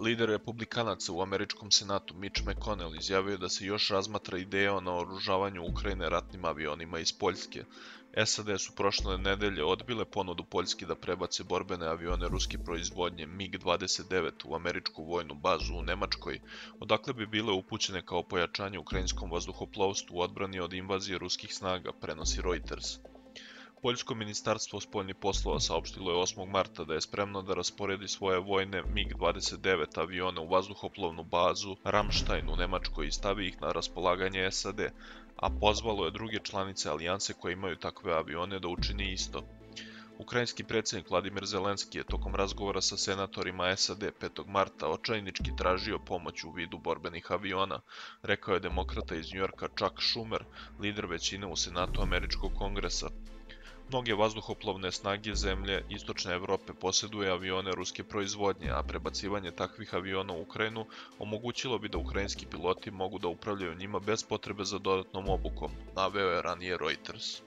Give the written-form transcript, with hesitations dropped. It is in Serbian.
Lider republikanaca u američkom senatu Mitch McConnell izjavio je da se još razmatra ideja o naoružavanju Ukrajine ratnim avionima iz Poljske. SAD su prošle nedelje odbile ponudu Poljske da prebace borbene avione ruske proizvodnje MiG-29 u američku vojnu bazu u Nemačkoj, odakle bi bile upućene kao pojačanje ukrajinskom vazduhoplovstvu u odbrani od invazije ruskih snaga, prenosi Reuters. Poljsko ministarstvo spoljnih poslova saopštilo je 8. marta da je spremno da rasporedi svoje vojne MiG-29 avione u vazduhoplovnu bazu Ramstein u Nemačkoj i stavi ih na raspolaganje SAD, a pozvalo je druge članice alijanse koje imaju takve avione da učini isto. Ukrajinski predsjednik Vladimir Zelenski je tokom razgovora sa senatorima SAD 5. marta očajnički tražio pomoć u vidu borbenih aviona, rekao je demokrata iz Njujorka Chuck Schumer, lider većine u Senatu američkog kongresa. Mnoge vazduhoplovne snage zemlje Istočne Evrope posjeduje avione ruske proizvodnje, a prebacivanje takvih aviona u Ukrajinu omogućilo bi da ukrajinski piloti mogu da upravljaju njima bez potrebe za dodatnom obukom, naveo je ranije Reuters.